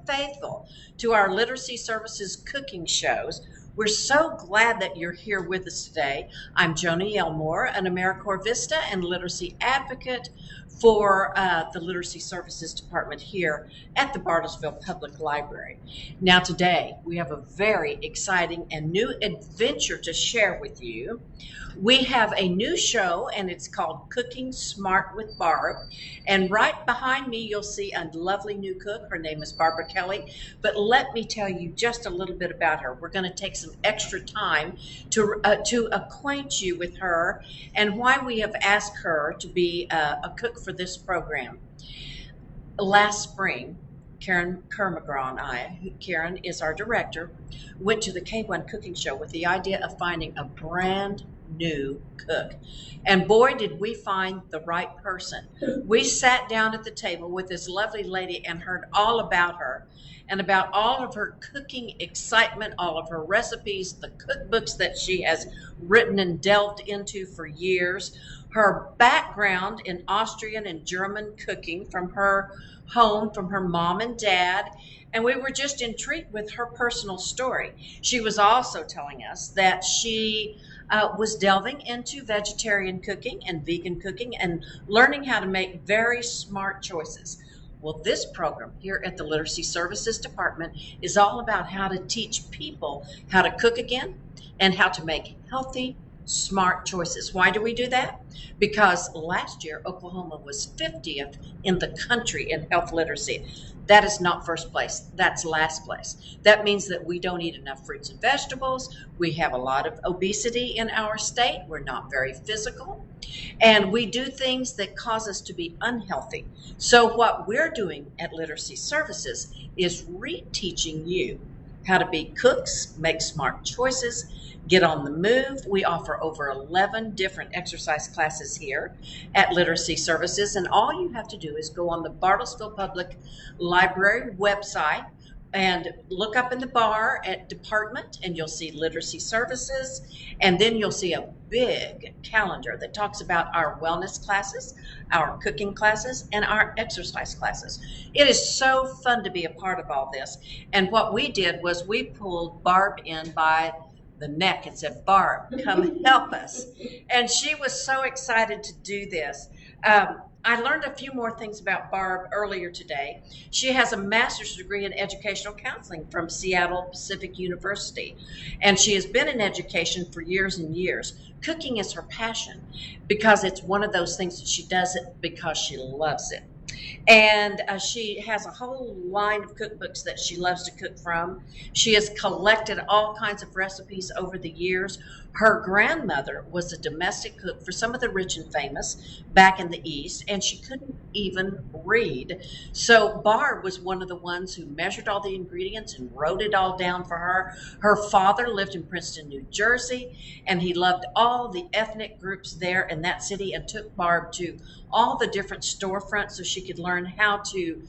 faithful to our literacy services cooking shows. We're so glad that you're here with us today. I'm Joni Elmore, an AmeriCorps Vista and literacy advocate for the Literacy Services Department here at the Bartlesville Public Library. Now today, we have a very exciting and new adventure to share with you. We have a new show, and it's called Cooking Smart with Barb. And right behind me, you'll see a lovely new cook. Her name is Barbara Kelly. But let me tell you just a little bit about her. We're going to take some extra time to acquaint you with her and why we have asked her to be a cook for this program. Last spring, Karen Kermagran and I, Karen is our director, went to the K1 cooking show with the idea of finding a brand new cook. And boy, did we find the right person. We sat down at the table with this lovely lady and heard all about her and about all of her cooking excitement, all of her recipes, the cookbooks that she has written and delved into for years, her background in Austrian and German cooking from her home, from her mom and dad. And we were just intrigued with her personal story. She was also telling us that she was delving into vegetarian cooking and vegan cooking and learning how to make very smart choices. Well, this program here at the Literacy Services Department is all about how to teach people how to cook again and how to make healthy, smart choices. Why do we do that? Because last year, Oklahoma was 50th in the country in health literacy. That is not first place, that's last place. That means that we don't eat enough fruits and vegetables. We have a lot of obesity in our state. We're not very physical. And we do things that cause us to be unhealthy. So what we're doing at Literacy Services is reteaching you how to be cooks, make smart choices, get on the move. We offer over 11 different exercise classes here at Literacy Services, and all you have to do is go on the Bartlesville Public Library website and look up in the bar at department, and you'll see Literacy Services, and then you'll see a big calendar that talks about our wellness classes, our cooking classes, and our exercise classes. It is so fun to be a part of all this. And what we did was we pulled Barb in by the neck and said, Barb, come help us. And she was so excited to do this. I learned a few more things about Barb earlier today. She has a master's degree in educational counseling from Seattle Pacific University, and she has been in education for years and years. Cooking is her passion because it's one of those things that she does it because she loves it. And she has a whole line of cookbooks that she loves to cook from. She has collected all kinds of recipes over the years. Her grandmother was a domestic cook for some of the rich and famous back in the East, and she couldn't even read. So Barb was one of the ones who measured all the ingredients and wrote it all down for her. Her father lived in Princeton, New Jersey, and he loved all the ethnic groups there in that city and took Barb to all the different storefronts so she could learn how to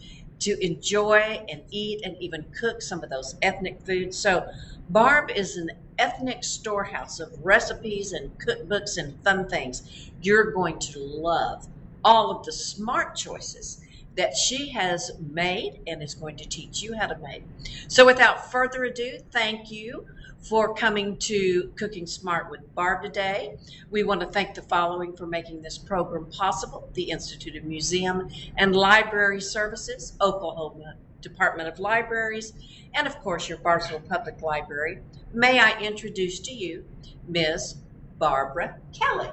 enjoy and eat and even cook some of those ethnic foods. So Barb is an ethnic storehouse of recipes and cookbooks and fun things. You're going to love all of the smart choices that she has made and is going to teach you how to make. So without further ado, thank you for coming to Cooking Smart with Barb today. We want to thank the following for making this program possible: the Institute of Museum and Library Services, Oklahoma Department of Libraries, and of course your Bartlesville Public Library. May I introduce to you Ms. Barbara Kelly.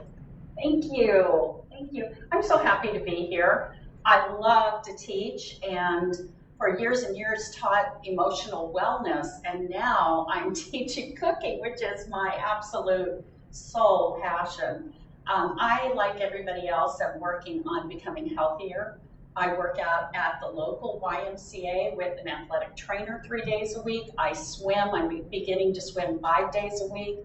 Thank you. Thank you. I'm so happy to be here. I love to teach, and for years and years taught emotional wellness, and now I'm teaching cooking, which is my absolute sole passion. I, like everybody else, am working on becoming healthier. I work out at the local YMCA with an athletic trainer 3 days a week. I swim. I'm beginning to swim 5 days a week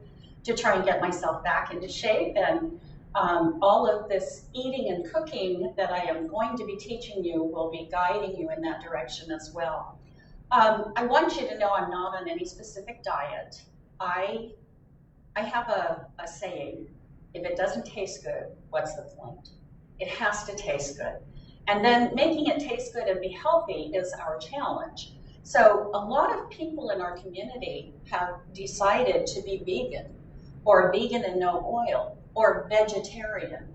to try and get myself back into shape. And all of this eating and cooking that I am going to be teaching you will be guiding you in that direction as well. I want you to know I'm not on any specific diet. I have a saying: if it doesn't taste good, what's the point? It has to taste good. And then making it taste good and be healthy is our challenge. So a lot of people in our community have decided to be vegan, or vegan and no oil, or vegetarian,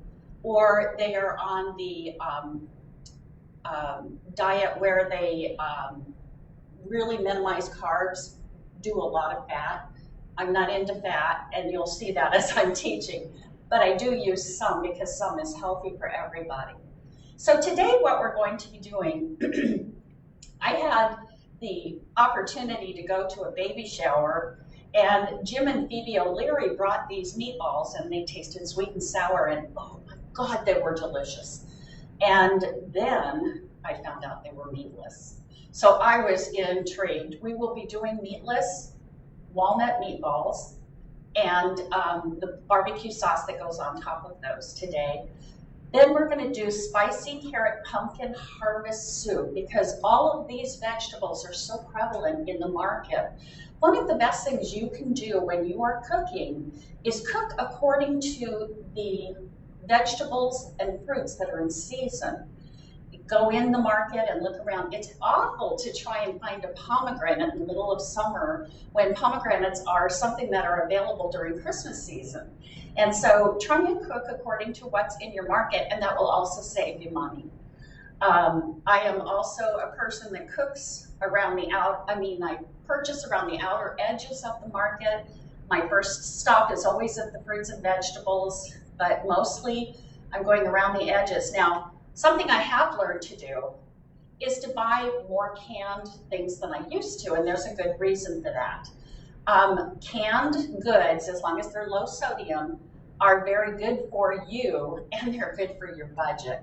or they are on the diet where they really minimize carbs, do a lot of fat. I'm not into fat, and you'll see that as I'm teaching, but I do use some because some is healthy for everybody. So today what we're going to be doing, I had the opportunity to go to a baby shower, and Jim and Phoebe O'Leary brought these meatballs, and they tasted sweet and sour, and oh my God, they were delicious. And then I found out they were meatless. So I was intrigued. We will be doing meatless walnut meatballs and the barbecue sauce that goes on top of those today. Then we're going to do spicy carrot pumpkin harvest soup, because all of these vegetables are so prevalent in the market. One of the best things you can do when you are cooking is cook according to the vegetables and fruits that are in season. Go in the market and look around. It's awful to try and find a pomegranate in the middle of summer when pomegranates are something that are available during Christmas season. And so try and cook according to what's in your market, and that will also save you money. I am also a person that cooks around I purchase around the outer edges of the market. My first stop is always at the fruits and vegetables, but mostly I'm going around the edges. Now, something I have learned to do is to buy more canned things than I used to, and there's a good reason for that. Canned goods, as long as they're low sodium, are very good for you, and they're good for your budget.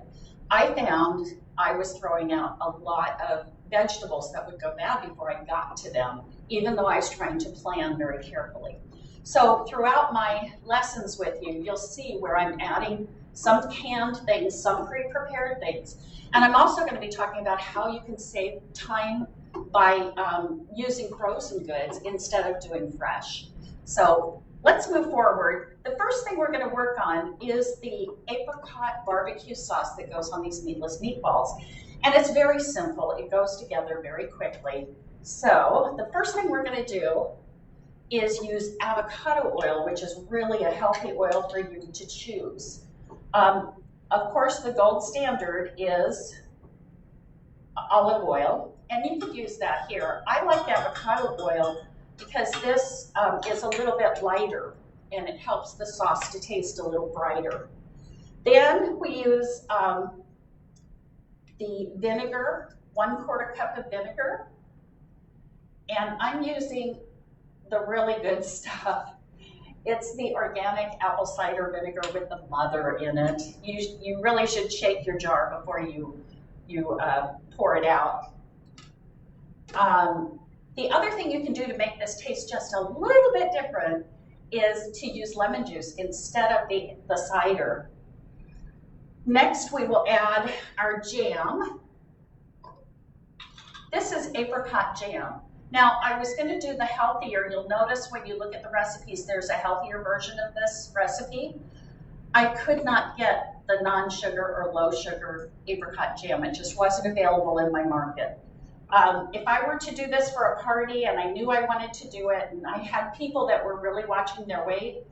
I found I was throwing out a lot of vegetables that would go bad before I got to them, even though I was trying to plan very carefully. So throughout my lessons with you, you'll see where I'm adding some canned things, some pre-prepared things. And I'm also going to be talking about how you can save time by using frozen goods instead of doing fresh. So let's move forward. The first thing we're going to work on is the apricot barbecue sauce that goes on these meatless meatballs. And it's very simple. It goes together very quickly. So the first thing we're going to do is use avocado oil, which is really a healthy oil for you to choose. Of course, the gold standard is olive oil, and you could use that here. I like avocado oil because this is a little bit lighter, and it helps the sauce to taste a little brighter. Then we use the vinegar, 1/4 cup of vinegar, and I'm using the really good stuff. It's the organic apple cider vinegar with the mother in it. You really should shake your jar before you pour it out. The other thing you can do to make this taste just a little bit different is to use lemon juice instead of the cider. Next, we will add our jam. This is apricot jam. Now, I was going to do the healthier. You'll notice when you look at the recipes, there's a healthier version of this recipe. I could not get the non-sugar or low-sugar apricot jam. It just wasn't available in my market. If I were to do this for a party and I knew I wanted to do it, and I had people that were really watching their weight,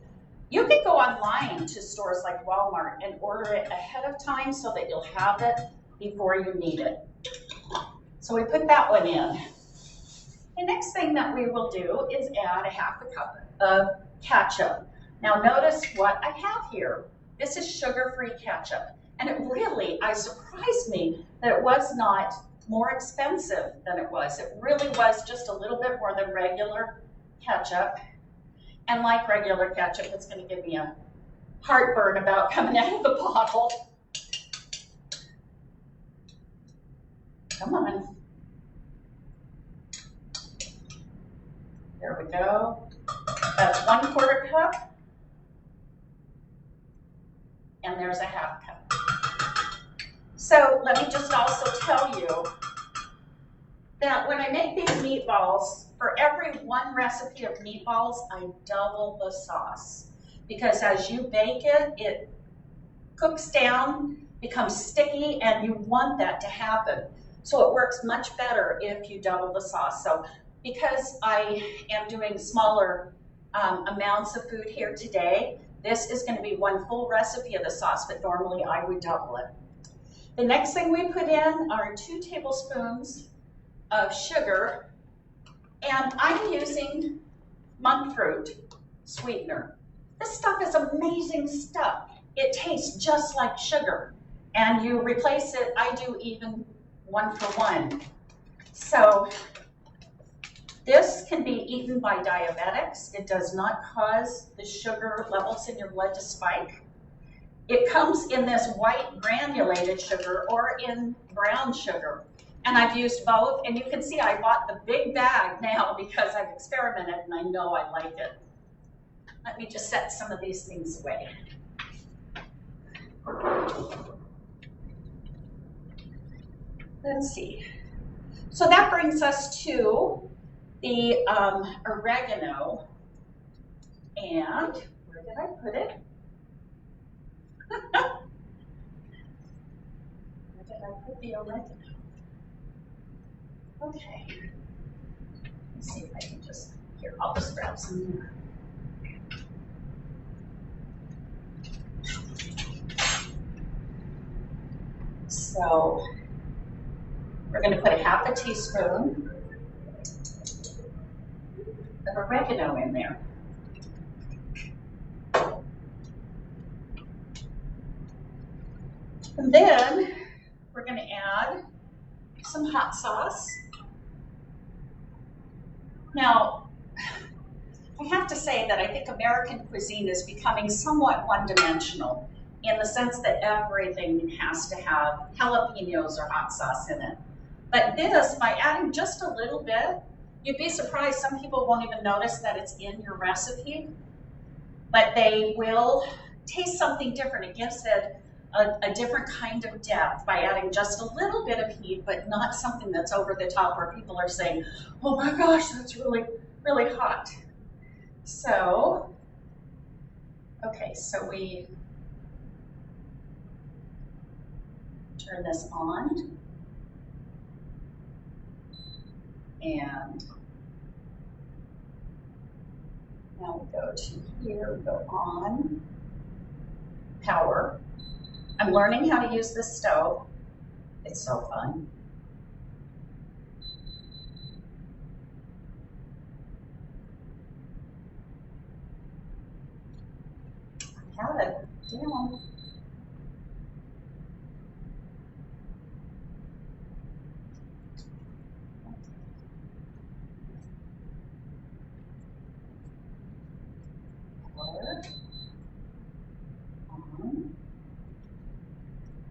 you could go online to stores like Walmart and order it ahead of time so that you'll have it before you need it. So we put that one in. The next thing that we will do is add a 1/2 cup of ketchup. Now notice what I have here. This is sugar-free ketchup. And it really, surprised me that it was not more expensive than it was. It really was just a little bit more than regular ketchup. And like regular ketchup, it's going to give me a heartburn about coming out of the bottle. Come on. There we go. That's 1/4 cup. And there's a 1/2 cup. So let me just also tell you that when I make these meatballs, for every one recipe of meatballs, I double the sauce. Because as you bake it, it cooks down, becomes sticky, and you want that to happen. So it works much better if you double the sauce. So because I am doing smaller amounts of food here today, this is going to be one full recipe of the sauce, but normally I would double it. The next thing we put in are 2 tablespoons of sugar, and I'm using monk fruit sweetener. This stuff is amazing stuff. It tastes just like sugar, and you replace it, I do even 1 for 1. So this can be eaten by diabetics. It does not cause the sugar levels in your blood to spike. It comes in this white granulated sugar or in brown sugar. And I've used both, and you can see I bought the big bag now because I've experimented and I know I like it. Let me just set some of these things away. Let's see. So that brings us to the oregano. And where did I put it? Where did I put the oregano? Okay. Let's see if I can just, here, I'll just grab some here. So we're going to put 1/2 teaspoon of oregano in there. And then we're going to add some hot sauce. Now, I have to say that I think American cuisine is becoming somewhat one-dimensional in the sense that everything has to have jalapenos or hot sauce in it. But this, by adding just a little bit, you'd be surprised, some people won't even notice that it's in your recipe, but they will taste something different. It gives it a different kind of depth by adding just a little bit of heat, but not something that's over the top where people are saying, oh my gosh, that's really, really hot. So, okay, so we turn this on, and now we go to here, we go on, power. I'm learning how to use this stove. It's so fun. I have it down. Power. On.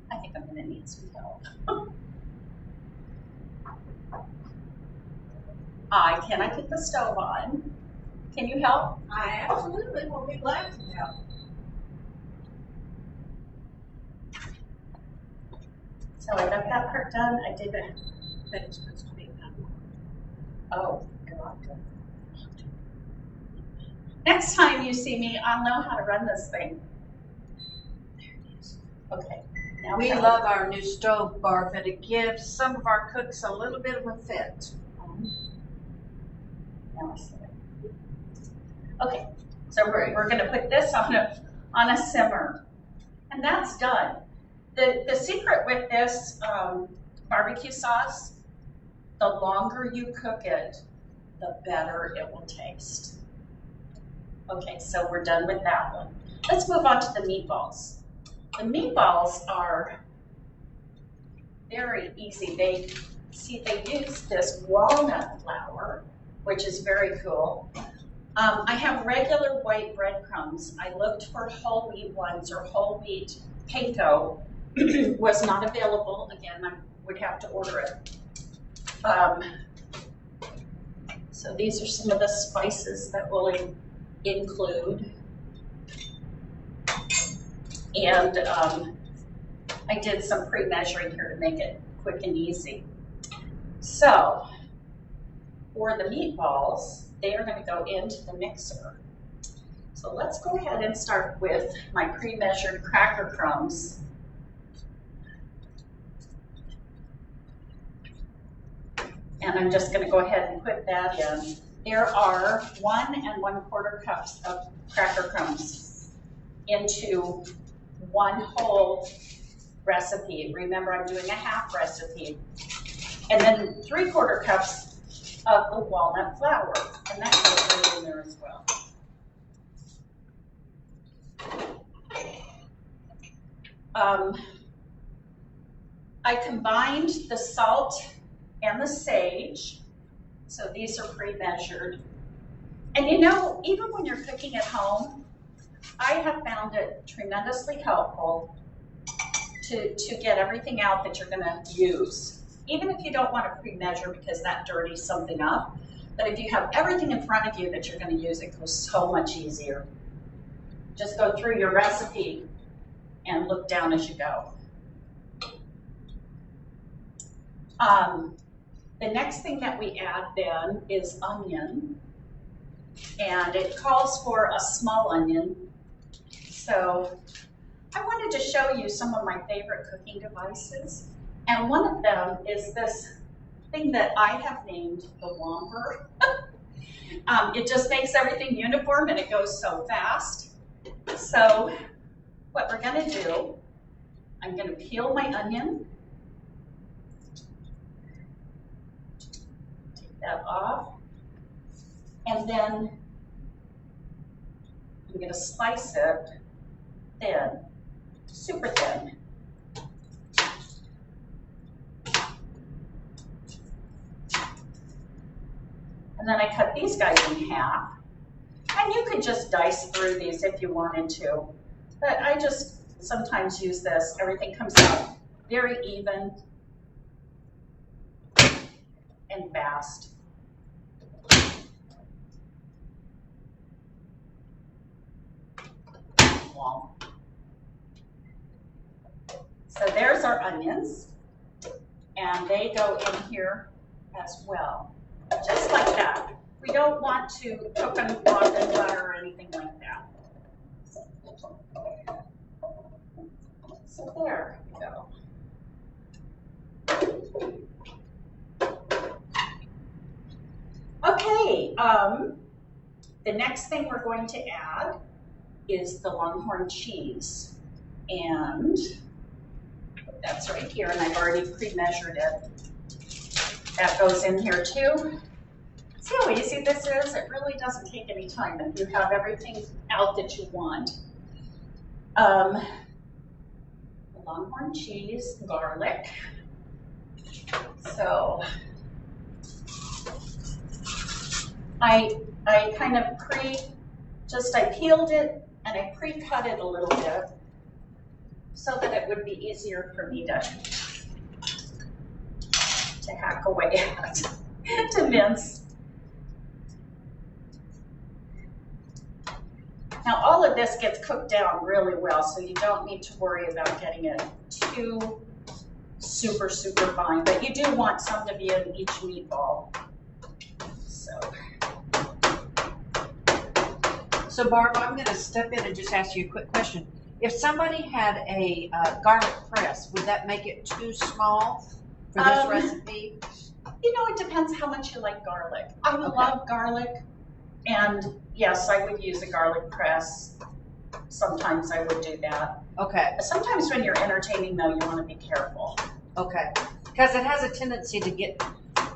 I think I'm going to need some help. Can I put the stove on? Can you help? I absolutely will be glad to help. So I got that part done. I did it. That is supposed to be done. Oh, God. Next time you see me, I'll know how to run this thing. There it is. Okay. Now We love our new stove, Barb, and it gives some of our cooks a little bit of a fit. Now I see it. Okay, so we're going to put this on a simmer, and that's done. The secret with this barbecue sauce, the longer you cook it, the better it will taste. Okay, so we're done with that one. Let's move on to the meatballs. The meatballs are very easy. They use this walnut flour, which is very cool. I have regular white breadcrumbs. I looked for whole wheat ones or whole wheat panko. Was not available. Again, I would have to order it. So these are some of the spices that we'll include. And I did some pre-measuring here to make it quick and easy. So for the meatballs, they are going to go into the mixer. So let's go ahead and start with my pre-measured cracker crumbs. And I'm just gonna go ahead and put that in. There are 1 1/4 cups of cracker crumbs into 1 whole recipe. Remember, I'm doing a half recipe. And then 3/4 cups of the walnut flour, and that goes right in there as well. I combined the salt and the sage, so these are pre-measured. And you know, even when you're cooking at home, I have found it tremendously helpful to get everything out that you're gonna use. Even if you don't want to pre-measure because that dirties something up, but if you have everything in front of you that you're gonna use, it goes so much easier. Just go through your recipe and look down as you go. The next thing that we add then is onion, and it calls for a small onion. So I wanted to show you some of my favorite cooking devices, and one of them is this thing that I have named the Whomper. It just makes everything uniform and it goes so fast. So what we're gonna do, I'm gonna peel my onion, take that off, and then I'm gonna slice it thin, super thin. And then I cut these guys in half. And you could just dice through these if you wanted to. But I just sometimes use this. Everything comes out very even and fast. Wow. So there's our onions. And they go in here as well. Just like that. We don't want to cook them off in butter or anything like that. So there we go. Okay, the next thing we're going to add is the Longhorn cheese. And that's right here, and I've already pre-measured it. That goes in here too. See how easy this is? It really doesn't take any time if you have everything out that you want. The Longhorn cheese, garlic. So I kind of I peeled it and I pre-cut it a little bit so that it would be easier for me to hack away at, to mince. Now all of this gets cooked down really well, so you don't need to worry about getting it too super fine, but you do want some to be in each meatball. So Barb, I'm going to step in and just ask you a quick question. If somebody had a garlic press, would that make it too small for this recipe? You know, it depends how much you like garlic. I love garlic, and yes, I would use a garlic press. Sometimes I would do that. Okay. Sometimes when you're entertaining, though, you want to be careful. Okay. Because it has a tendency to get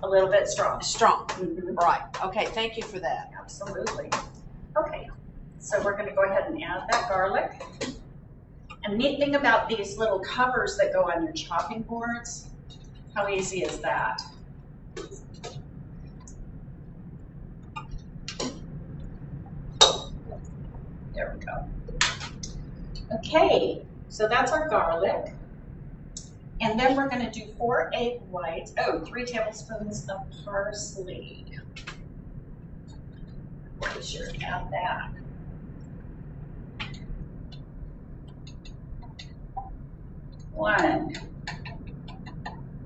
a little bit strong. Mm-hmm. Right. Okay. Thank you for that. Absolutely. Okay. So we're going to go ahead and add that garlic. And neat thing about these little covers that go on your chopping boards, how easy is that? There we go. Okay, so that's our garlic. And then we're going to do 4 egg whites. 3 tablespoons of parsley. Be sure to add that. One,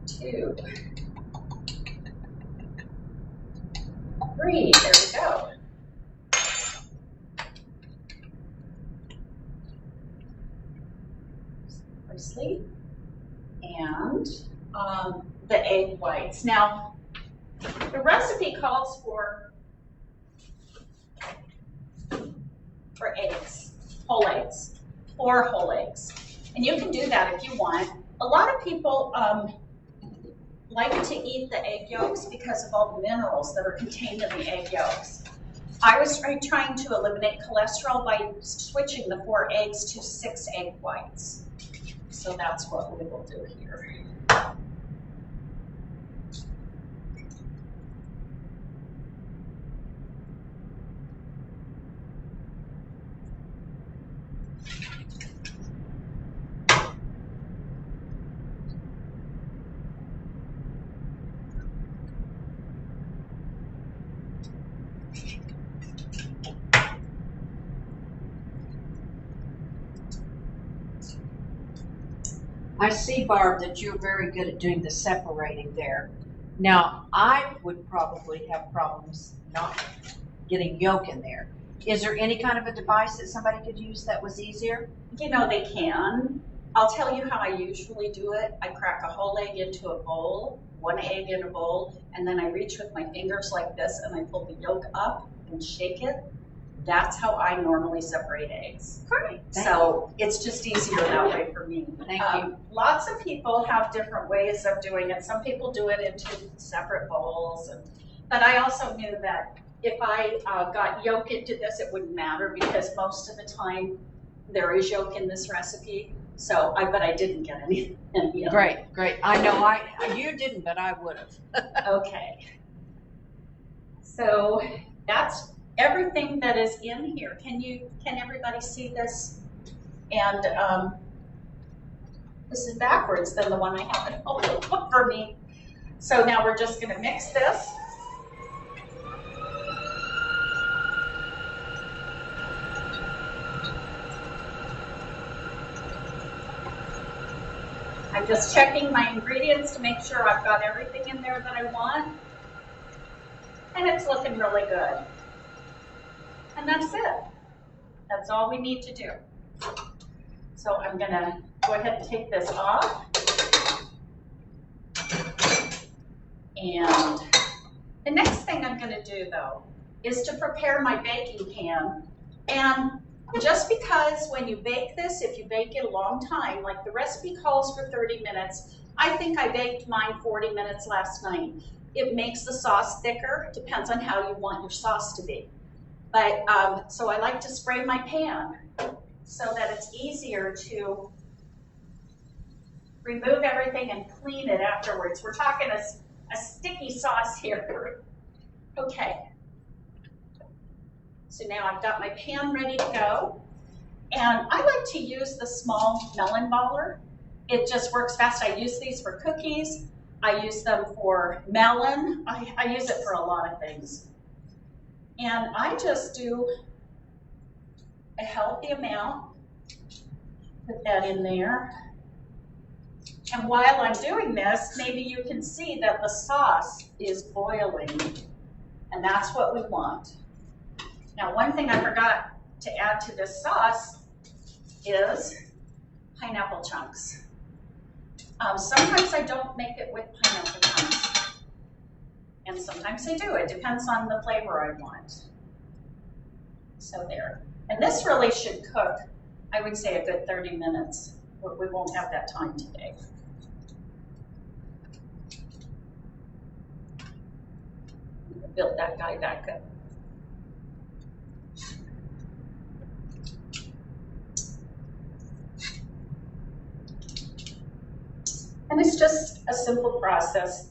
2, 3. There we go. Parsley and the egg whites. Now, The recipe calls for eggs, whole eggs, 4 whole eggs. And you can do that if you want. A lot of people like to eat the egg yolks because of all the minerals that are contained in the egg yolks. I was trying to eliminate cholesterol by switching the 4 eggs to 6 egg whites. So that's what we will do here. I see, Barb, that you're very good at doing the separating there. Now, I would probably have problems not getting yolk in there. Is there any kind of a device that somebody could use that was easier? You know, they can. I'll tell you how I usually do it. I crack a whole egg into a bowl, 1 egg in a bowl, and then I reach with my fingers like this and I pull the yolk up and shake it. That's how I normally separate eggs. Great. So it's just easier that way for me. Thank you. Lots of people have different ways of doing it. Some people do it into separate bowls. But I also knew that if I got yolk into this, it wouldn't matter because most of the time there is yolk in this recipe. So but I didn't get any. Great, great. I know you didn't, but I would have. Okay. So that's everything that is in here. Can everybody see this? And this is backwards than the one I have at home for me. So now we're just going to mix this. I'm just checking my ingredients to make sure I've got everything in there that I want. And it's looking really good. And that's it. That's all we need to do. So I'm going to go ahead and take this off. And the next thing I'm going to do, though, is to prepare my baking pan. And just because when you bake this, if you bake it a long time, like the recipe calls for 30 minutes, I think I baked mine 40 minutes last night. It makes the sauce thicker, depends on how you want your sauce to be. But, so I like to spray my pan so that it's easier to remove everything and clean it afterwards. We're talking a sticky sauce here. Okay. So now I've got my pan ready to go. And I like to use the small melon baller. It just works fast. I use these for cookies. I use them for melon. I use it for a lot of things. And I just do a healthy amount, put that in there. And while I'm doing this, maybe you can see that the sauce is boiling, and that's what we want. Now, one thing I forgot to add to this sauce is pineapple chunks. Sometimes I don't make it with pineapple chunks. And sometimes I do. It depends on the flavor I want. So there. And this really should cook, I would say, a good 30 minutes. But we won't have that time today. Build that guy back up. And it's just a simple process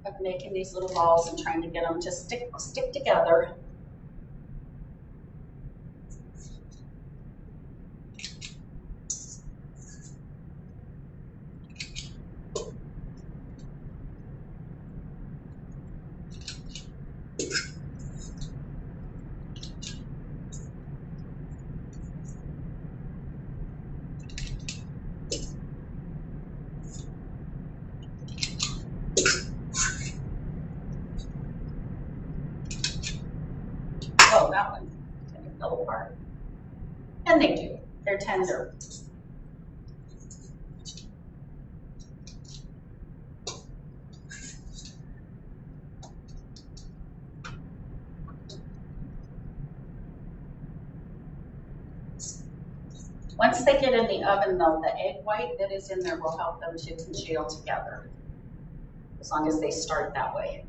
of making these little balls and trying to get them to stick together. Oh, that one kind of fell apart. And they do. They're tender. Once they get in the oven though, the egg white that is in there will help them to congeal together, as long as they start that way.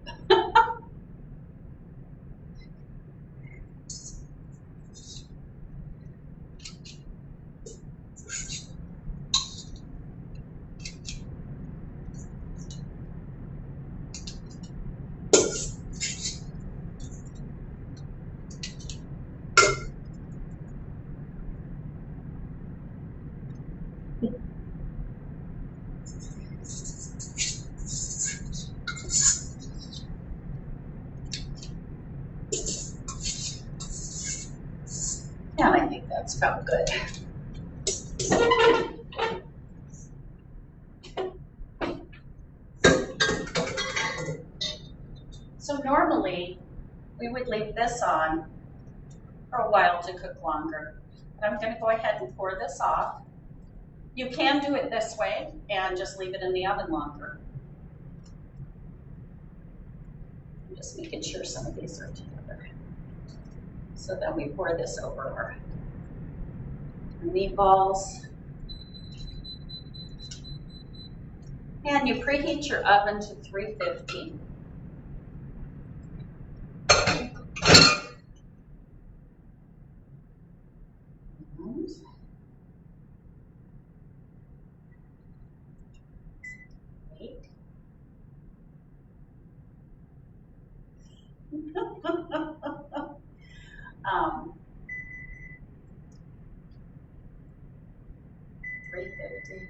And I think that's about good. So normally, we would leave this on for a while to cook longer. But I'm going to go ahead and pour this off. You can do it this way and just leave it in the oven longer. I'm just making sure some of these are together. So then we pour this over our meatballs. And you preheat your oven to 350. um, 350,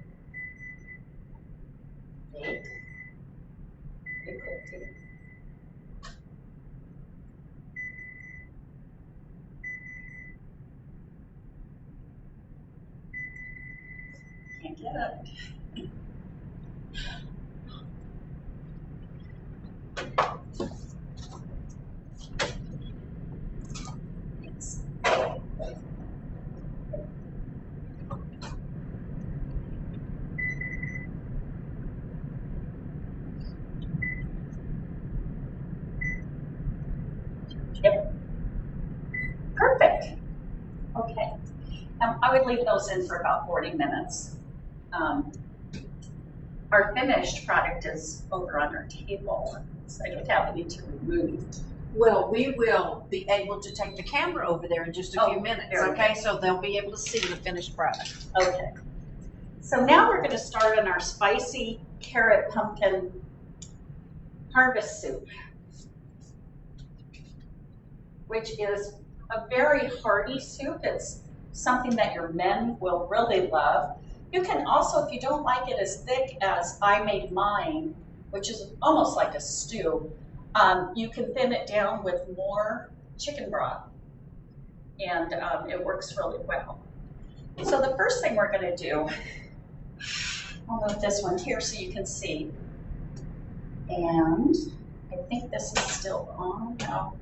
8, 350. Can't get it. Yep. Perfect. Okay. I would leave those in for about 40 minutes. Our finished product is over on our table, so I don't have any to remove. Well, we will be able to take the camera over there in just a few minutes, okay? So they'll be able to see the finished product. Okay. So now we're going to start on our spicy carrot pumpkin harvest soup, which is a very hearty soup. It's something that your men will really love. You can also, if you don't like it as thick as I made mine, which is almost like a stew, you can thin it down with more chicken broth, and it works really well. So the first thing we're going to do, I'll move this one here so you can see, and I think this is still on now.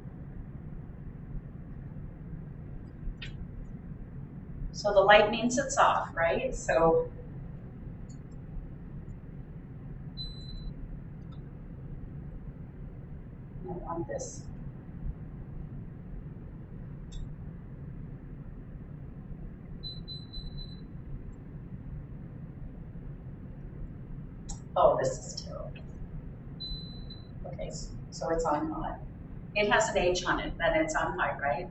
So the light means it's off, right? So I want this. Oh, this is terrible. Okay, so it's on high. It has an H on it, then it's on high, right?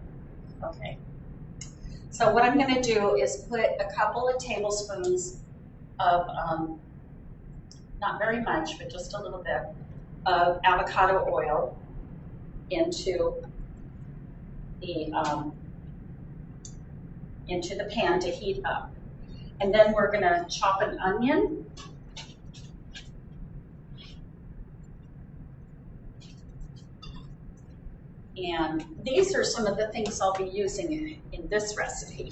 Okay. So what I'm going to do is put a couple of tablespoons of, not very much, but just a little bit, of avocado oil into the pan to heat up. And then we're going to chop an onion. And these are some of the things I'll be using in this recipe.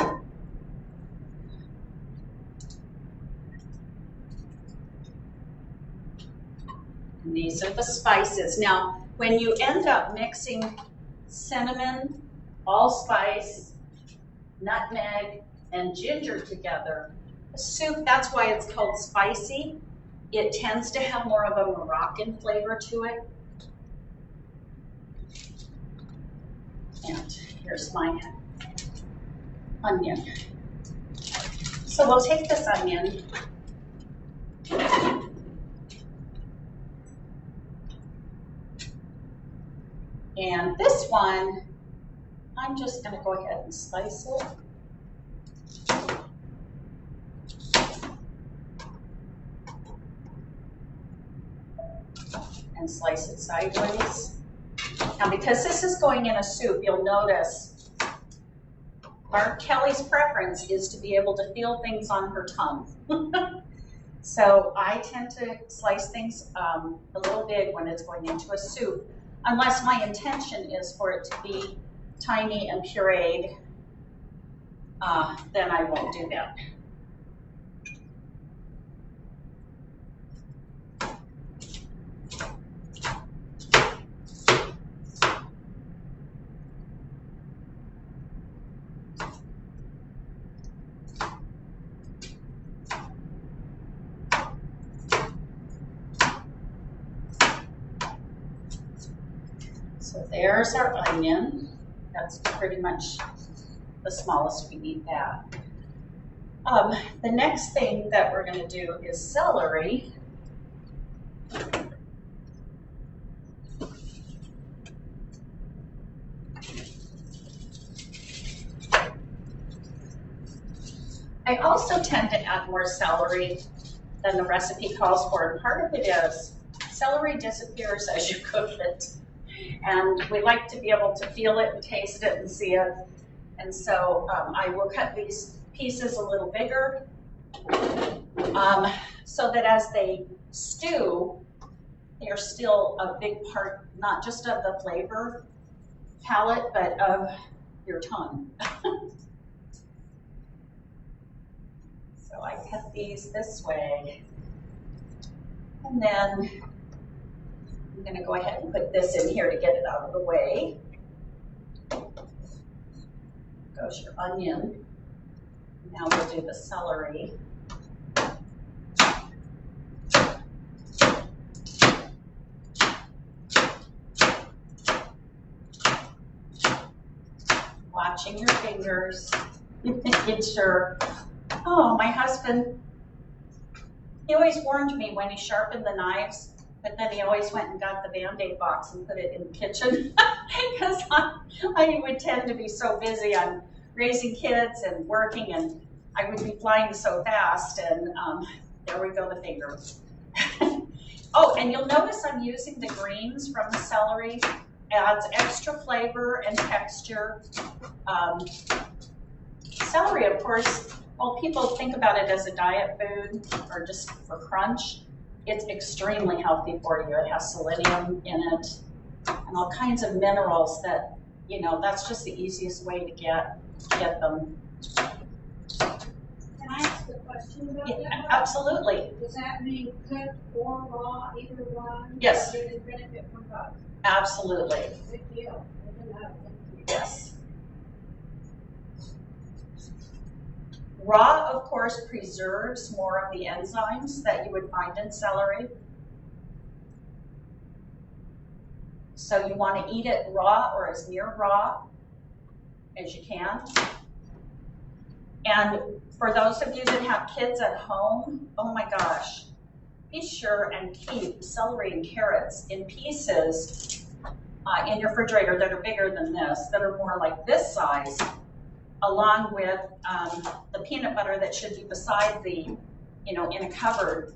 And these are the spices. Now, when you end up mixing cinnamon, allspice, nutmeg, and ginger together, a soup, that's why it's called spicy. It tends to have more of a Moroccan flavor to it. And here's my onion. So we'll take this onion and this one, I'm just going to go ahead and slice it. And slice it sideways. Now because this is going in a soup, you'll notice Barb Kelly's preference is to be able to feel things on her tongue. So I tend to slice things a little big when it's going into a soup, unless my intention is for it to be tiny and pureed, then I won't do that. So there's our onion. That's pretty much the smallest we need that. The next thing that we're going to do is celery. I also tend to add more celery than the recipe calls for, and part of it is celery disappears as you cook it. And we like to be able to feel it and taste it and see it. And so I will cut these pieces a little bigger so that as they stew, they're still a big part, not just of the flavor palette, but of your tongue. So I cut these this way. And then I'm going to go ahead and put this in here to get it out of the way. Goes your onion. Now we'll do the celery. Watching your fingers, making sure. Oh, my husband, he always warned me when he sharpened the knives, but then he always went and got the Band-Aid box and put it in the kitchen because I would tend to be so busy on raising kids and working, and I would be flying so fast, and there we go, the finger. Oh, and you'll notice I'm using the greens from the celery. Adds extra flavor and texture. Celery, of course, well, people think about it as a diet food or just for crunch. It's extremely healthy for you. It has selenium in it and all kinds of minerals that, you know, that's just the easiest way to get them. Can I ask a question about that? Absolutely. Does that mean cooked or raw, either one? Yes. Or do they benefit from both? Absolutely. Good deal. Good to know. Thank you. Yes. Raw, of course, preserves more of the enzymes that you would find in celery. So you want to eat it raw or as near raw as you can. And for those of you that have kids at home, oh my gosh, be sure and keep celery and carrots in pieces in your refrigerator that are bigger than this, that are more like this size, along with the peanut butter that should be beside the, you know, in a cupboard,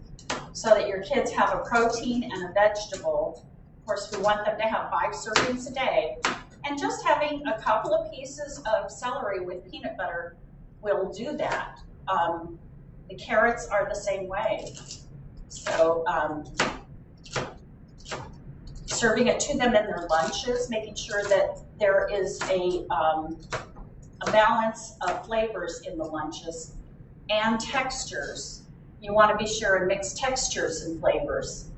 so that your kids have a protein and a vegetable. Of course, we want them to have 5 servings a day. And just having a couple of pieces of celery with peanut butter will do that. The carrots are the same way. So serving it to them in their lunches, making sure that there is a balance of flavors in the lunches and textures. You want to be sure and mix textures and flavors.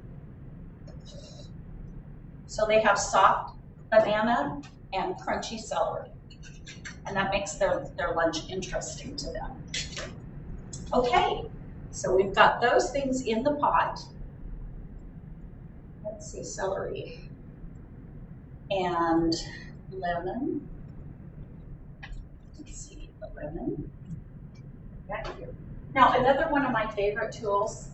So they have soft banana and crunchy celery. And that makes their lunch interesting to them. Okay, so we've got those things in the pot. Let's see, celery and lemon. Let's see, the lemon. Back here. Now, another one of my favorite tools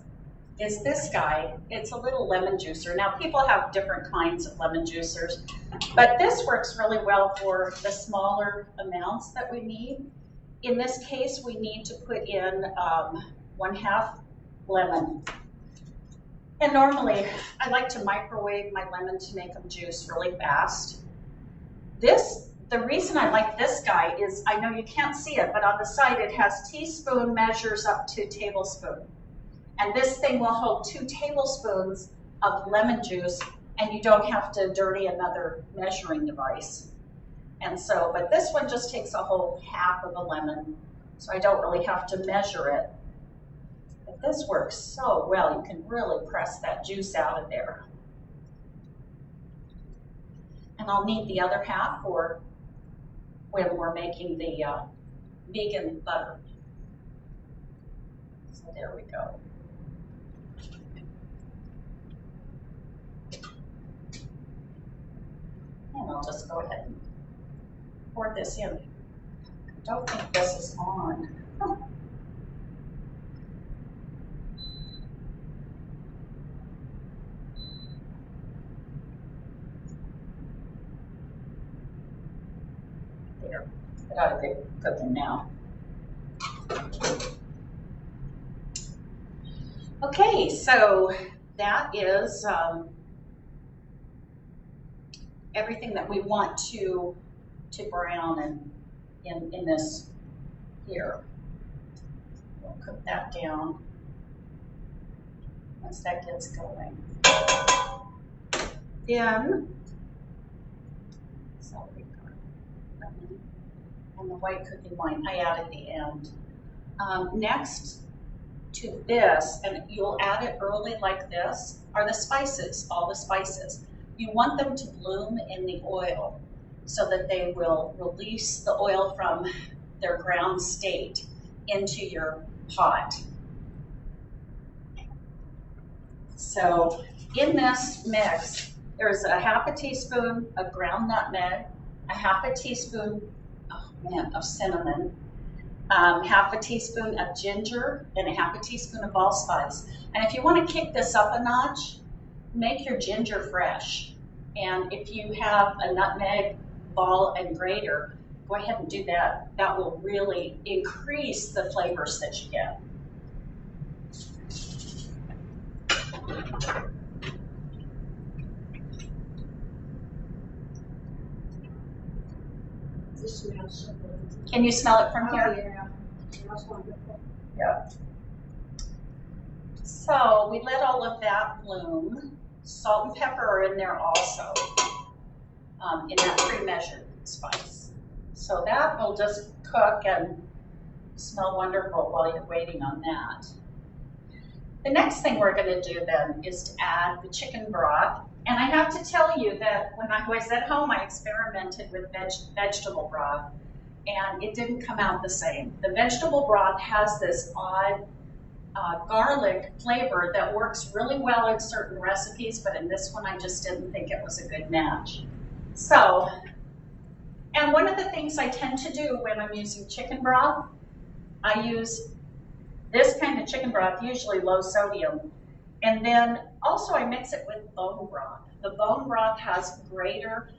is this guy. It's a little lemon juicer. Now, people have different kinds of lemon juicers, but this works really well for the smaller amounts that we need. In this case, we need to put in 1/2 lemon. And normally, I like to microwave my lemon to make them juice really fast. The reason I like this guy is, I know you can't see it, but on the side it has teaspoon measures up to tablespoon. And this thing will hold 2 tablespoons of lemon juice, and you don't have to dirty another measuring device. And so, but this one just takes a whole 1/2 of a lemon, so I don't really have to measure it. But this works so well, you can really press that juice out of there. And I'll need the other 1/2 for when we're making the vegan butter. So there we go. And I'll just go ahead and pour this in. I don't think this is on. Oh. There, it ought to be cooking now. Okay, so that is everything that we want to brown and in this here. We'll cook that down once that gets going. Then celery lemon and the white cooking wine I add at the end. Next to this, and you'll add it early like this, are the spices, all the spices. You want them to bloom in the oil so that they will release the oil from their ground state into your pot. So in this mix, there's a 1/2 teaspoon of ground nutmeg, a 1/2 teaspoon, of cinnamon, 1/2 teaspoon of ginger, and a 1/2 teaspoon of allspice. And if you want to kick this up a notch, make your ginger fresh. And if you have a nutmeg ball and grater, go ahead and do that. That will really increase the flavors that you get. This smells so good. Can you smell it from here? Oh, yeah. It smells wonderful. Yeah. So we let all of that bloom. Salt and pepper are in there also, in that pre-measured spice. So that will just cook and smell wonderful while you're waiting on that. The next thing we're going to do then is to add the chicken broth. And I have to tell you that when I was at home, I experimented with vegetable broth, and it didn't come out the same. The vegetable broth has this odd garlic flavor that works really well in certain recipes, but in this one I just didn't think it was a good match. So, and one of the things I tend to do when I'm using chicken broth, I use this kind of chicken broth, usually low sodium, and then also I mix it with bone broth. The bone broth has greater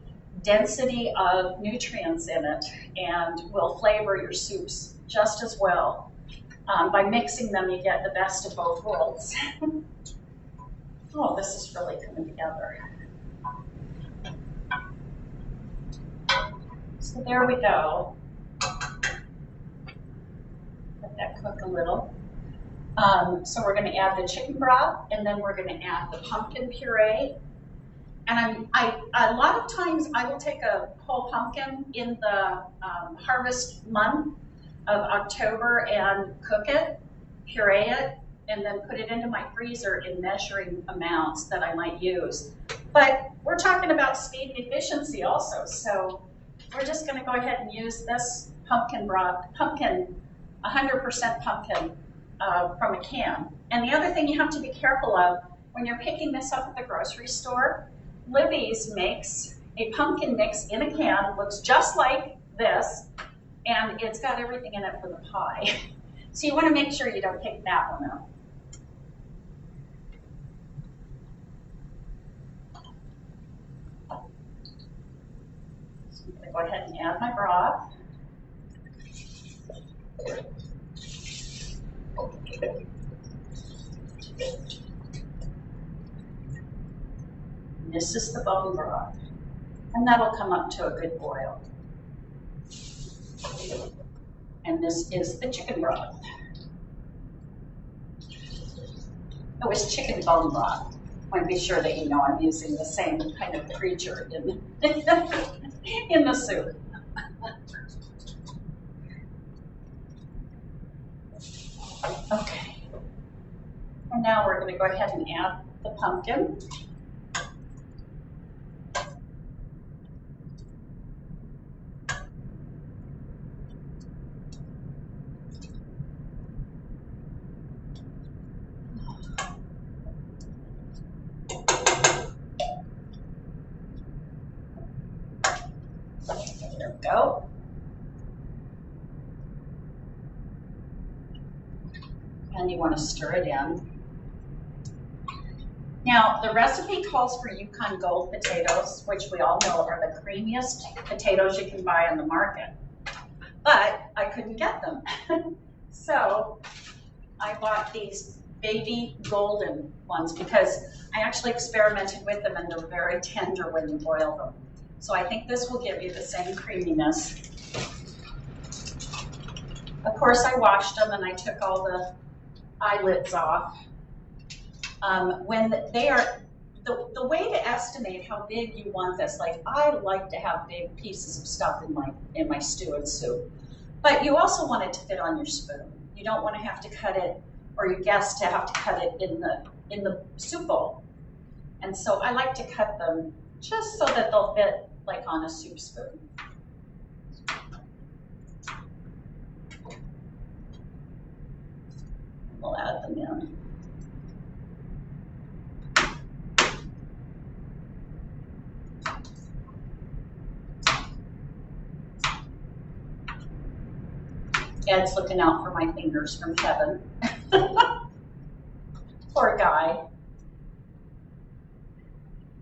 density of nutrients in it and will flavor your soups just as well. By mixing them, you get the best of both worlds. Oh, this is really coming together. So there we go. Let that cook a little. So we're going to add the chicken broth, and then we're going to add the pumpkin puree. And a lot of times I will take a whole pumpkin in the harvest month of October and cook it, puree it, and then put it into my freezer in measuring amounts that I might use. But we're talking about speed and efficiency also, so we're just going to go ahead and use this pumpkin broth, 100% pumpkin from a can. And the other thing you have to be careful of when you're picking this up at the grocery store, Libby's makes a pumpkin mix in a can, looks just like this, and it's got everything in it for the pie. So you want to make sure you don't pick that one up. So I'm going to go ahead and add my broth. And this is the bone broth. And that'll come up to a good boil. And this is the chicken broth. It was chicken bone broth. I want to be sure that you know I'm using the same kind of creature in, in the soup. Okay. And now we're going to go ahead and add the pumpkin. There we go. And you want to stir it in. Now, the recipe calls for Yukon Gold potatoes, which we all know are the creamiest potatoes you can buy on the market. But I couldn't get them. So I bought these baby golden ones because I actually experimented with them and they're very tender when you boil them. So I think this will give you the same creaminess. Of course, I washed them and I took all the eyelids off. When they are, the way to estimate how big you want this, like I like to have big pieces of stuff in my stew and soup, but you also want it to fit on your spoon. You don't want to have to cut it, or your guests to have to cut it in the soup bowl. And so I like to cut them just so that they'll fit like on a soup spoon. We'll add them in. Ed's looking out for my fingers from heaven. Poor guy.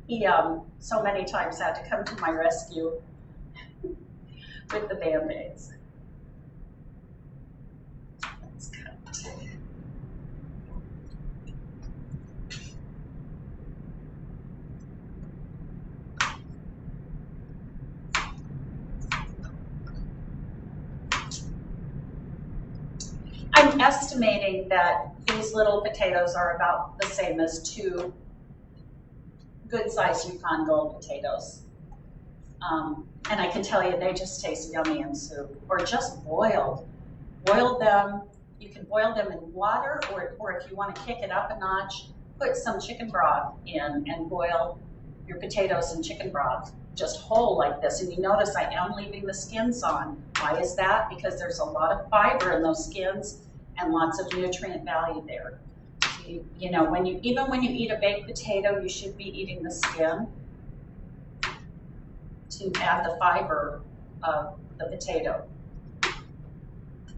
He so many times had to come to my rescue with the Band-Aids. Let's cut. I'm estimating that these little potatoes are about the same as 2 good-sized Yukon Gold potatoes. And I can tell you they just taste yummy in soup, or just boiled. Boil them, you can boil them in water, or if you want to kick it up a notch, put some chicken broth in and boil your potatoes in chicken broth, just whole like this. And you notice I am leaving the skins on. Why is that? Because there's a lot of fiber in those skins and lots of nutrient value there. You know, even when you eat a baked potato, you should be eating the skin to add the fiber of the potato.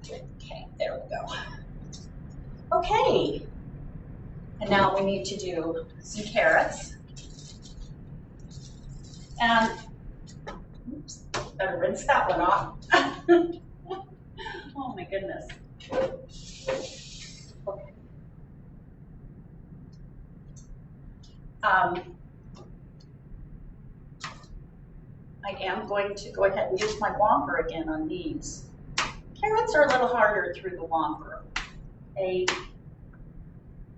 Okay, there we go. Okay, and now we need to do some carrots. And, oops, better rinse that one off. Oh my goodness. Okay. I am going to go ahead and use my whomper again on these. Carrots are a little harder through the whomper. They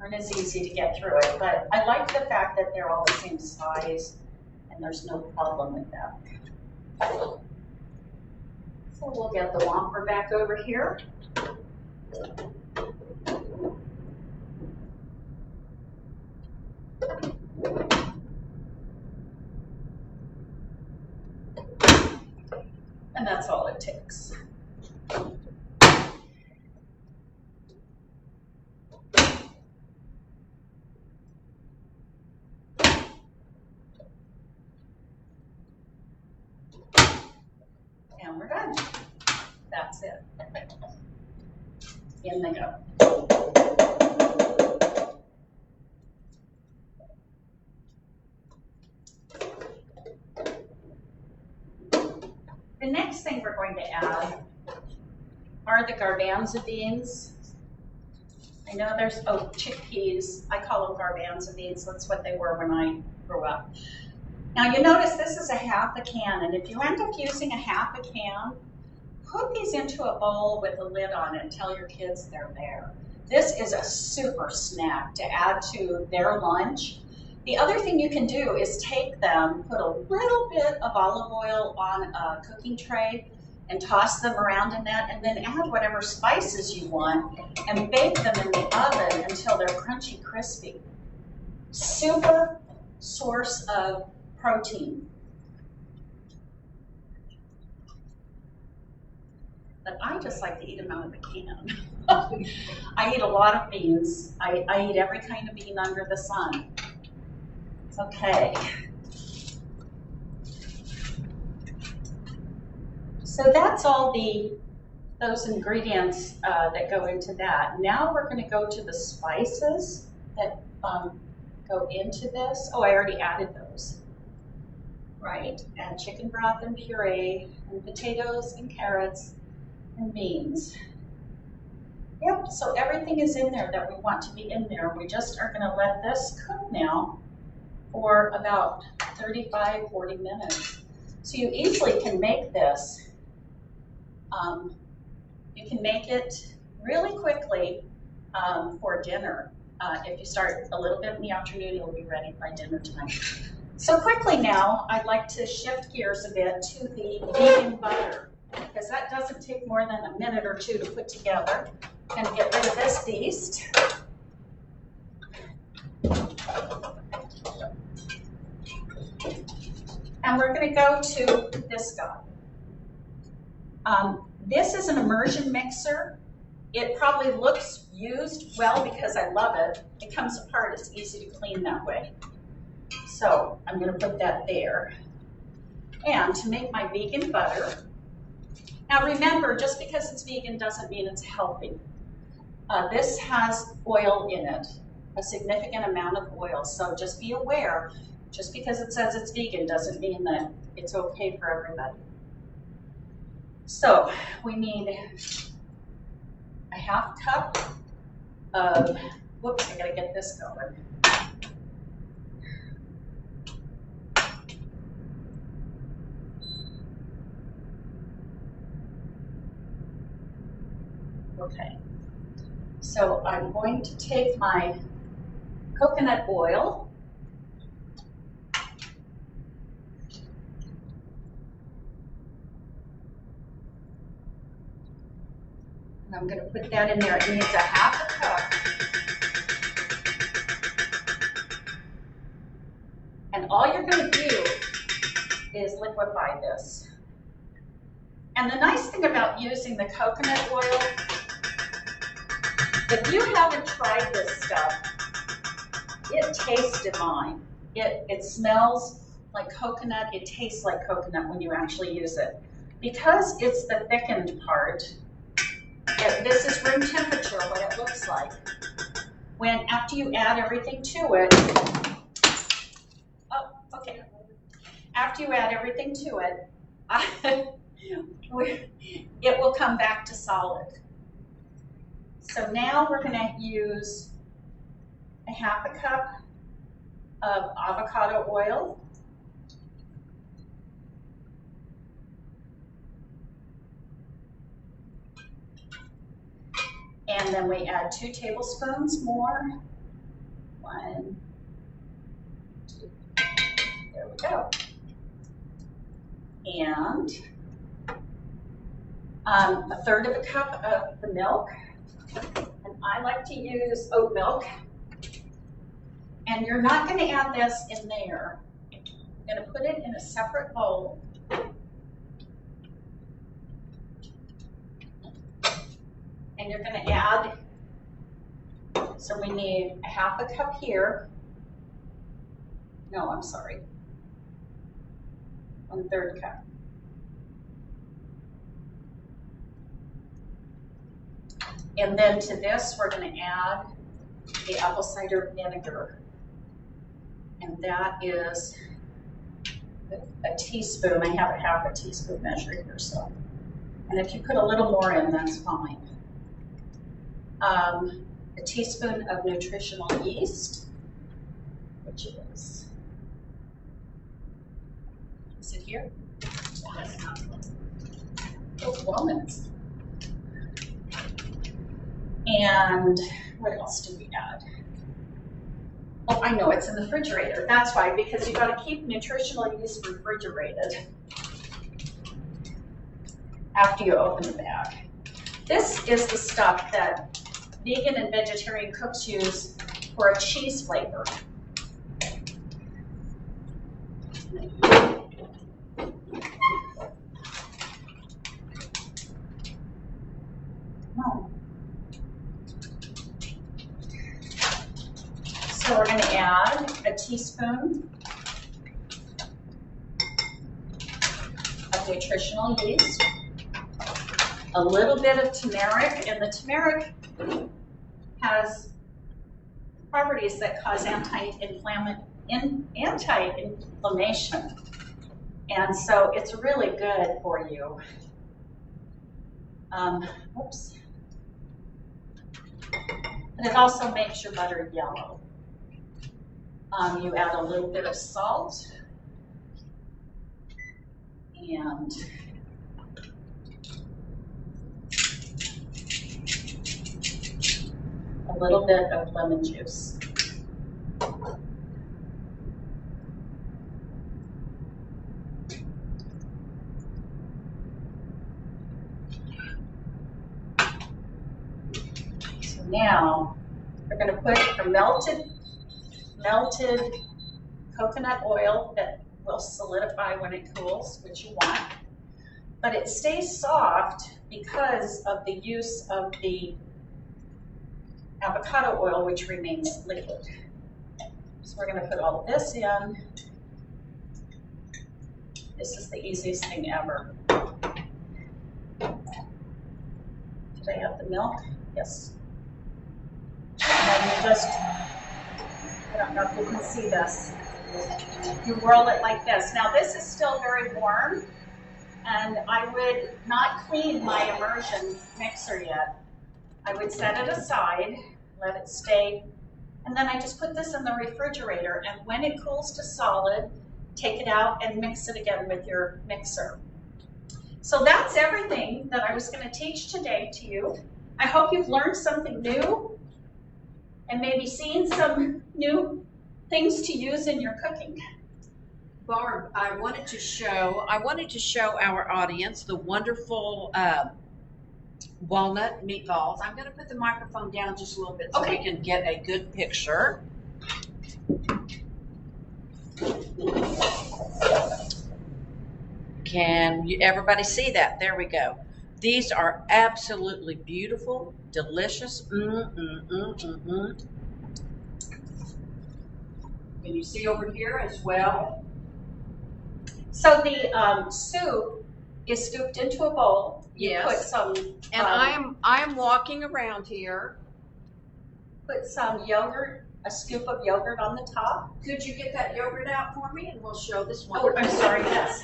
aren't as easy to get through it, but I like the fact that they're all the same size and there's no problem with that. So we'll get the whomper back over here. And that's all it takes. And we're done. That's it. In they go. The next thing we're going to add are the garbanzo beans. I know there's, oh, chickpeas. I call them garbanzo beans. That's what they were when I grew up. Now you notice this is a half a can, and if you end up using a half a can, put these into a bowl with a lid on it and tell your kids they're there. This is a super snack to add to their lunch. The other thing you can do is take them, put a little bit of olive oil on a cooking tray and toss them around in that, and then add whatever spices you want and bake them in the oven until they're crunchy crispy. Super source of protein. But I just like to eat them out of the can. I eat a lot of beans. I eat every kind of bean under the sun. Okay. So that's all those ingredients that go into that. Now we're going to go to the spices that go into this. Oh, I already added those. Right, and chicken broth and puree, and potatoes and carrots and beans. Yep, so everything is in there that we want to be in there. We just are going to let this cook now for about 35, 40 minutes. So you easily can make this. You can make it really quickly for dinner. If you start a little bit in the afternoon, you'll be ready by dinner time. So quickly now, I'd like to shift gears a bit to the vegan butter, because that doesn't take more than a minute or two to put together. And get rid of this beast. And we're going to go to this guy. This is an immersion mixer. It probably looks used well because I love it. It comes apart, it's easy to clean that way. So I'm going to put that there. And to make my vegan butter, now remember, just because it's vegan doesn't mean it's healthy. This has oil in it, a significant amount of oil. So just be aware, just because it says it's vegan doesn't mean that it's okay for everybody. So we need a half cup of, whoops, I gotta get this going. Okay, so I'm going to take my coconut oil, and I'm going to put that in there. It needs a half a cup. And all you're going to do is liquefy this. And the nice thing about using the coconut oil, if you haven't tried this stuff, it tastes divine. It smells like coconut. It tastes like coconut when you actually use it. Because it's the thickened part, this is room temperature, what it looks like. When after you add everything to it, oh, okay. After you add everything to it, it will come back to solid. So now we're going to use a half a cup of avocado oil. And then we add 2 tablespoons more. 1, 2, there we go. And a third of a cup of the milk. And I like to use oat milk. And you're not going to add this in there. You're going to put it in a separate bowl. And you're going to add, so we need a half a cup here. No, I'm sorry. 1/3 cup. And then to this, we're going to add the apple cider vinegar. And that is a teaspoon. I have a half a teaspoon measure here, so. And if you put a little more in, that's fine. A teaspoon of nutritional yeast, which is it here? Yes. Those walnuts. And what else do we add? Oh, I know, it's in the refrigerator. That's why, because you got to keep nutritional yeast refrigerated after you open the bag. This is the stuff that vegan and vegetarian cooks use for a cheese flavor. So we're going to add a teaspoon of nutritional yeast, a little bit of turmeric, and the turmeric has properties that cause anti-inflammation, and so it's really good for you. Oops. And it also makes your butter yellow. You add a little bit of salt and a little bit of lemon juice. So now we're going to put a melted coconut oil that will solidify when it cools, which you want. But it stays soft because of the use of the avocado oil, which remains liquid. So we're going to put all of this in. This is the easiest thing ever. Did I have the milk? Yes. And then you just, I don't know if you can see this. You whirl it like this. Now this is still very warm, and I would not clean my immersion mixer yet. I would set it aside, let it stay, and then I just put this in the refrigerator, and when it cools to solid, take it out and mix it again with your mixer. So that's everything that I was going to teach today to you. I hope you've learned something new and maybe seen some new things to use in your cooking. Barb, I wanted to show our audience the wonderful walnut meatballs. I'm going to put the microphone down just a little bit so we can get a good picture. Can everybody see that? There we go. These are absolutely beautiful, delicious. Can you see over here as well? So the soup is scooped into a bowl. You put some, and I am walking around here. Put some yogurt, a scoop of yogurt on the top. Could you get that yogurt out for me, and we'll show this one. Oh, I'm sorry. Yes.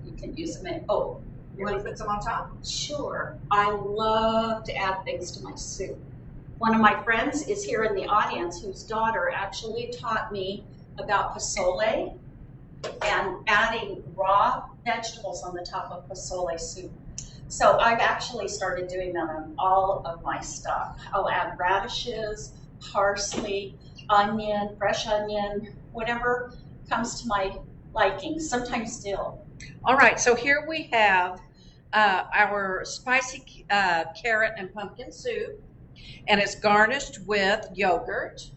You can use them in. Oh, you want to put some on top? Sure. I love to add things to my soup. One of my friends is here in the audience whose daughter actually taught me about pozole and adding raw vegetables on the top of pozole soup. So I've actually started doing that on all of my stuff. I'll add radishes, parsley, onion, fresh onion, whatever comes to my liking, sometimes dill. All right, so here we have our spicy carrot and pumpkin soup, and it's garnished with yogurt,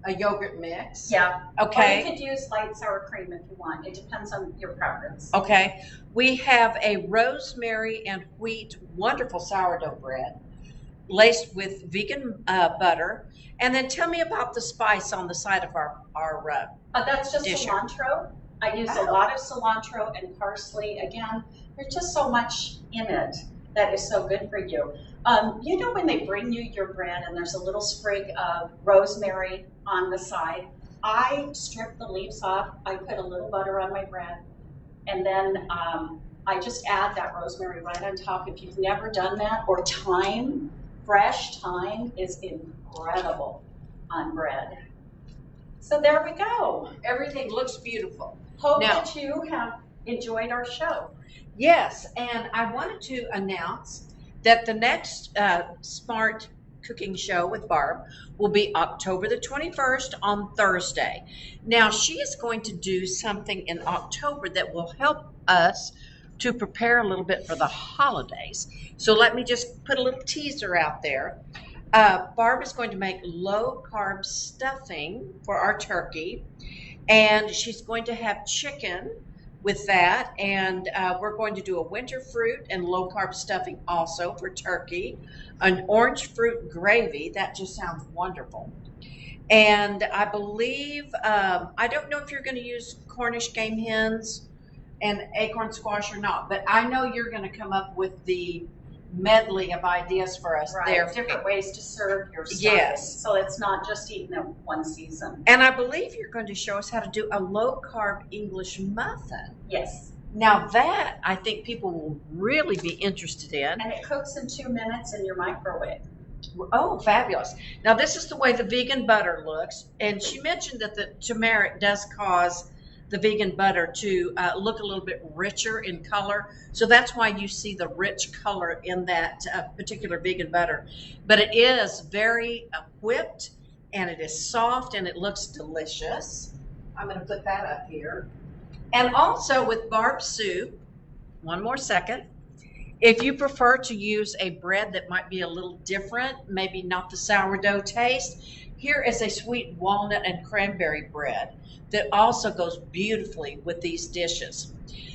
a yogurt mix. Yeah. Okay. Or you could use light sour cream if you want. It depends on your preference. Okay. We have a rosemary and wheat wonderful sourdough bread laced with vegan butter. And then tell me about the spice on the side of our That's just dish. cilantro. I use a lot of cilantro and parsley. Again, there's just so much in it that is so good for you. You know when they bring you your bread and there's a little sprig of rosemary on the side? I strip the leaves off, I put a little butter on my bread, and then I just add that rosemary right on top. If you've never done that, or thyme, fresh thyme is incredible on bread. So there we go. Everything looks beautiful. Hope Now, that you have enjoyed our show. yes, and I wanted to announce that the next Smart Cooking Show with Barb will be October the 21st on Thursday. Now, she is going to do something in October that will help us to prepare a little bit for the holidays. So let me just put a little teaser out there. Barb is going to make low-carb stuffing for our turkey, and she's going to have chicken with that, and we're going to do a winter fruit and low-carb stuffing also for turkey, an orange fruit gravy. That just sounds wonderful. And I believe, I don't know if you're going to use Cornish game hens and acorn squash or not, but I know you're going to come up with the medley of ideas for us there. Different ways to serve your stuffing. Yes. So it's not just eating it one season. And I believe you're going to show us how to do a low-carb English muffin. Yes. Now that I think people will really be interested in. And it cooks in 2 minutes in your microwave. Oh, fabulous. Now this is the way the vegan butter looks. And she mentioned that the turmeric does cause the vegan butter to look a little bit richer in color. So that's why you see the rich color in that particular vegan butter. But it is very whipped, and it is soft, and it looks delicious. I'm going to put that up here. And also with Barb soup, one more second, if you prefer to use a bread that might be a little different, maybe not the sourdough taste, here is a sweet walnut and cranberry bread that also goes beautifully with these dishes.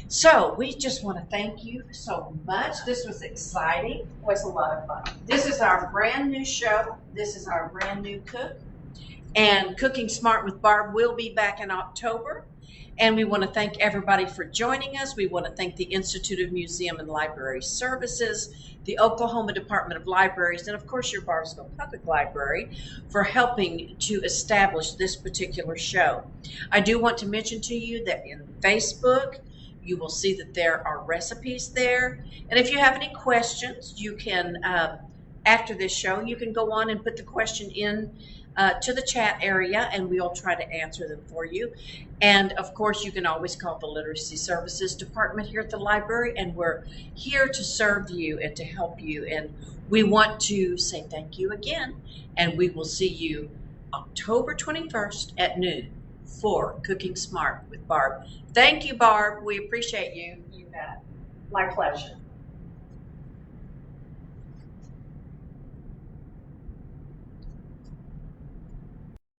So we just want to thank you so much. This was exciting. It was a lot of fun. This is our brand new show. This is our brand new cook. And Cooking Smart with Barb will be back in October. And we want to thank everybody for joining us. We want to thank the Institute of Museum and Library Services, the Oklahoma Department of Libraries, and of course your Barnesville Public Library for helping to establish this particular show. I do want to mention to you that in Facebook, you will see that there are recipes there. And if you have any questions, you can, after this show, you can go on and put the question in to the chat area, and we'll try to answer them for you. And of course, you can always call the Literacy Services Department here at the library, and we're here to serve you and to help you. And we want to say thank you again, and we will see you October 21st at noon for Cooking Smart with Barb. Thank you, Barb. We appreciate you. You bet. My pleasure.